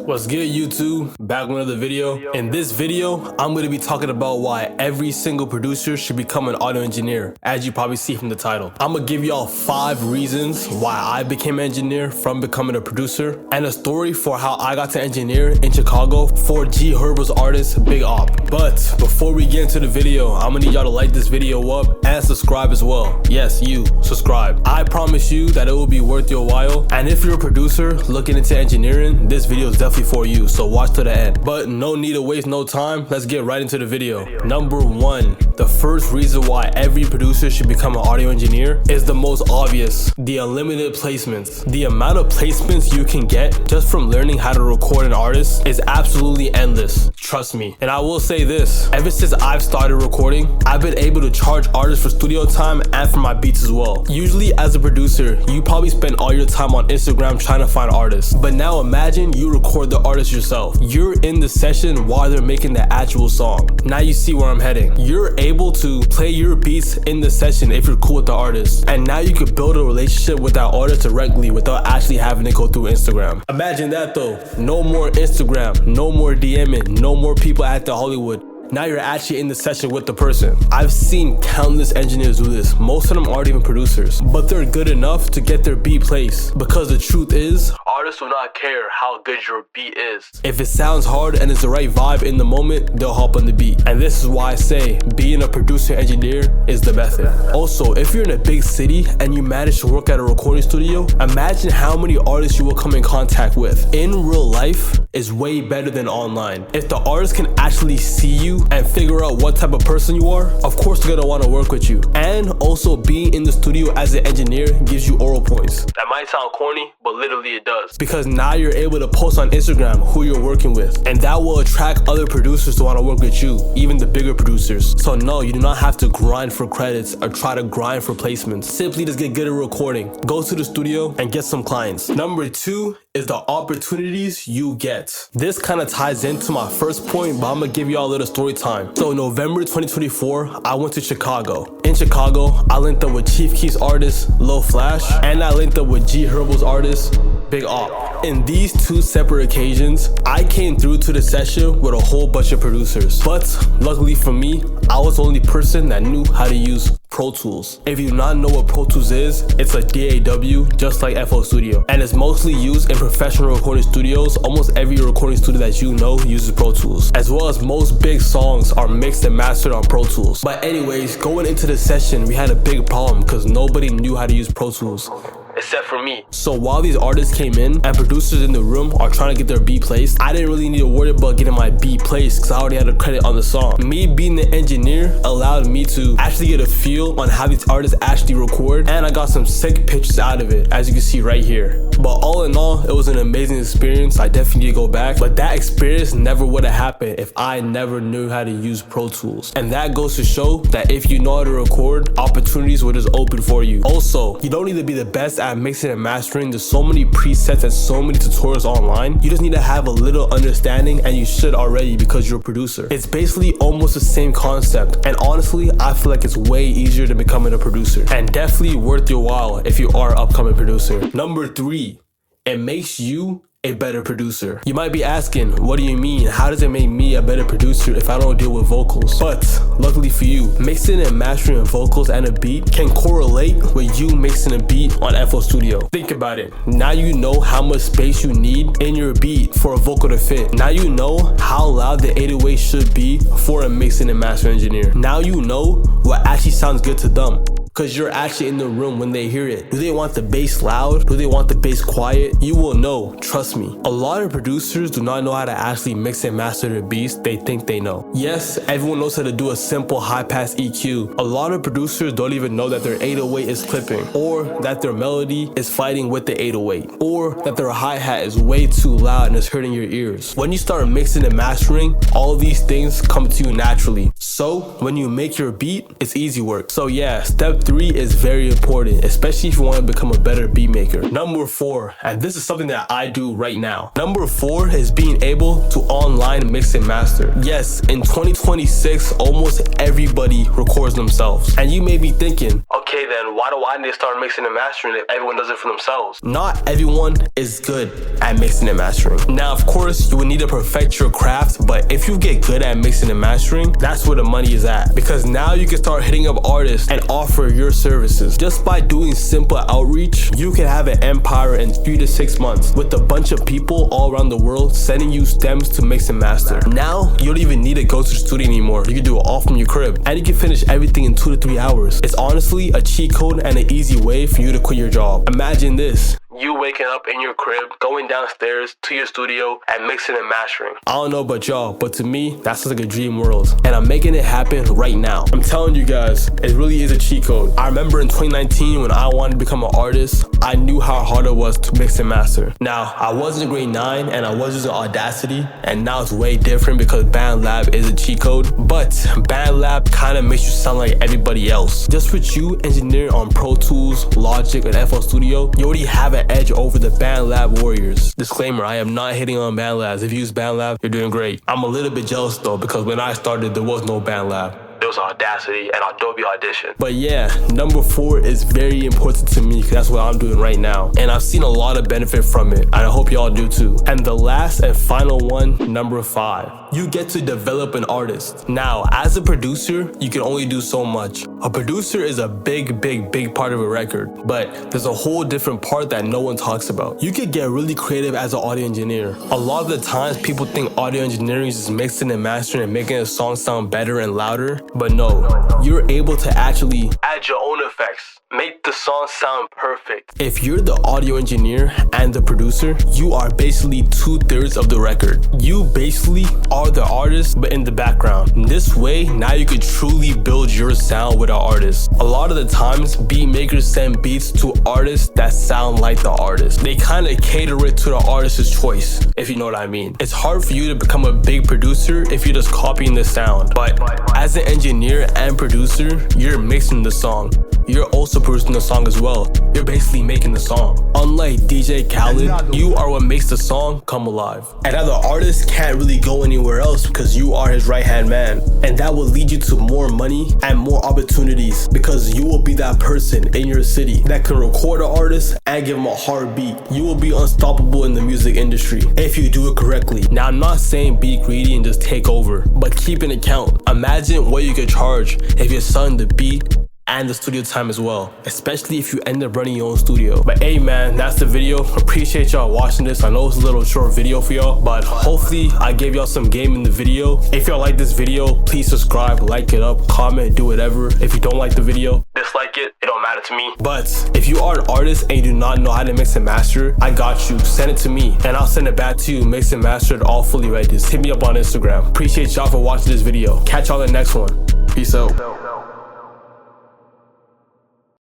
What's good, YouTube? Back with another video. In this video, I'm going to be talking about why every single producer should become an audio engineer, as you probably see from the title. I'm going to give y'all 5 reasons why I became an engineer from becoming a producer, and a story for how I got to engineer in Chicago for G Herbo's artist, Big Op. But before we get into the video, I'm going to need y'all to like this video up and subscribe as well. Yes, you, subscribe. I promise you that it will be worth your while, and if you're a producer looking into engineering, this video is definitely for you, so watch to the end. But no need to waste no time, let's get right into the video. Number 1, the first reason why every producer should become an audio engineer is the most obvious: the unlimited placements. The amount of placements you can get just from learning how to record an artist is absolutely endless, trust me. And I will say this, ever since I've started recording, I've been able to charge artists for studio time and for my beats as well. Usually as a producer, you probably spend all your time on Instagram trying to find artists, but now imagine you record the artist yourself. You're in the session while they're making the actual song. Now you see where I'm heading. You're able to play your beats in the session if you're cool with the artist, and now you could build a relationship with that artist directly without actually having to go through Instagram. Imagine that though. No more Instagram, no more DMing, no more people at the Hollywood. Now you're actually in the session with the person. I've seen countless engineers do this. Most of them aren't even producers, but they're good enough to get their beat placed, because the truth is, artists will not care how good your beat is. If it sounds hard and it's the right vibe in the moment, they'll hop on the beat. And this is why I say being a producer engineer is the method. Also, if you're in a big city and you manage to work at a recording studio, imagine how many artists you will come in contact with. In real life is way better than online. If the artist can actually see you and figure out what type of person you are, of course they're gonna want to work with you. And also, being in the studio as an engineer gives you oral points. That might sound corny, but literally it does, because now you're able to post on Instagram who you're working with, and that will attract other producers to want to work with you, even the bigger producers. So no, you do not have to grind for credits or try to grind for placements. Simply just get good at recording, go to the studio and get some clients. Number 2 is the opportunities you get. This kind of ties into my first point, but I'm gonna give y'all a little story time. So November 2024, I went to Chicago. In Chicago, I linked up with Chief Keef's artist, Lil Flash, and I linked up with G Herbo's artist, Big Op. In these 2 separate occasions, I came through to the session with a whole bunch of producers. But luckily for me, I was the only person that knew how to use Pro Tools. If you do not know what Pro Tools is, it's a DAW just like FL Studio, and it's mostly used in professional recording studios. Almost every recording studio that you know uses Pro Tools, as well as most big songs are mixed and mastered on Pro Tools. But anyways, going into the session, we had a big problem because nobody knew how to use Pro Tools except for me. So while these artists came in and producers in the room are trying to get their beat placed, I didn't really need to worry about getting my beat placed because I already had a credit on the song. Me being the engineer allowed me to actually get a feel on how these artists actually record, and I got some sick pictures out of it, as you can see right here. But all in all, it was an amazing experience. I definitely need to go back, but that experience never would have happened if I never knew how to use Pro Tools. And that goes to show that if you know how to record, opportunities will just open for you. Also, you don't need to be the best at mixing and mastering. There's so many presets and so many tutorials online. You just need to have a little understanding, and you should already because you're a producer. It's basically almost the same concept, and honestly, I feel like it's way easier than becoming a producer, and definitely worth your while if you are an upcoming producer. Number 3, it makes you a better producer. You might be asking, what do you mean? How does it make me a better producer if I don't deal with vocals? But luckily for you, mixing and mastering vocals and a beat can correlate with you mixing a beat on FL Studio. Think about it. Now you know how much space you need in your beat for a vocal to fit. Now you know how loud the 808 should be for a mixing and mastering engineer. Now you know what actually sounds good to them, because you're actually in the room when they hear it. Do they want the bass loud? Do they want the bass quiet? You will know, trust me. A lot of producers do not know how to actually mix and master their beats. They think they know. Yes, everyone knows how to do a simple high pass EQ. A lot of producers don't even know that their 808 is clipping, or that their melody is fighting with the 808, or that their hi-hat is way too loud and is hurting your ears. When you start mixing and mastering, all of these things come to you naturally. So when you make your beat, it's easy work. So yeah, step Step 3 is very important, especially if you want to become a better beat maker. Number 4, and this is something that I do right now. Number 4 is being able to online mix and master. Yes, in 2026, almost everybody records themselves. And you may be thinking, okay then, why do I need to start mixing and mastering if everyone does it for themselves? Not everyone is good at mixing and mastering. Now, of course, you will need to perfect your craft, but if you get good at mixing and mastering, that's where the money is at. Because now you can start hitting up artists and offer your services. Just by doing simple outreach, you can have an empire in 3 to 6 months with a bunch of people all around the world sending you stems to mix and master. Now, you don't even need to go to the studio anymore. You can do it all from your crib, and you can finish everything in 2 to 3 hours. It's honestly a cheat code and an easy way for you to quit your job. Imagine this. You waking up in your crib, going downstairs to your studio and mixing and mastering. I don't know about y'all, but to me, that's like a dream world. And I'm making it happen right now. I'm telling you guys, it really is a cheat code. I remember in 2019 when I wanted to become an artist, I knew how hard it was to mix and master. Now, I was in grade 9 and I was using Audacity, and now it's way different because BandLab is a cheat code. But BandLab kind of makes you sound like everybody else. Just with you engineering on Pro Tools, Logic, and FL Studio, you already have an edge over the BandLab warriors. Disclaimer, I am not hitting on BandLabs. If you use BandLab, you're doing great. I'm a little bit jealous though, because when I started, there was no BandLab. There was Audacity and Adobe Audition. But yeah, number 4 is very important to me because that's what I'm doing right now. And I've seen a lot of benefit from it, and I hope y'all do too. And the last and final one, number 5. You get to develop an artist. Now, as a producer, you can only do so much. A producer is a big part of a record, but there's a whole different part that no one talks about. You could get really creative as an audio engineer. A lot of the times, people think audio engineering is just mixing and mastering and making a song sound better and louder. But no, you're able to actually add your own effects, make the song sound perfect. If you're the audio engineer and the producer, you are basically 2/3 of the record. You basically are the artist, but in the background. This way, now you could truly build your sound with an artist. A lot of the times, beat makers send beats to artists that sound like the artist. They kind of cater it to the artist's choice, if you know what I mean. It's hard for you to become a big producer if you're just copying the sound. But as an engineer and producer, you're mixing the song. You're also producing the song as well. You're basically making the song. Unlike DJ Khaled, you are what makes the song come alive. And now the artist can't really go anywhere else because you are his right-hand man. And that will lead you to more money and more opportunities because you will be that person in your city that can record an artist and give him a hard beat. You will be unstoppable in the music industry if you do it correctly. Now, I'm not saying be greedy and just take over, but keep an account. Imagine what you could charge if you're selling the beat and the studio time as well, especially if you end up running your own studio. But hey man, that's the video. Appreciate y'all watching this. I know it's a little short video for y'all, but hopefully I gave y'all some game in the video. If y'all like this video, please subscribe, like it up, comment, do whatever. If you don't like the video, dislike it. It don't matter to me. But if you are an artist and you do not know how to mix and master, I got you. Send it to me and I'll send it back to you, mix and mastered, all fully ready. Just hit me up on Instagram. Appreciate y'all for watching this video. Catch y'all in the next one. Peace out.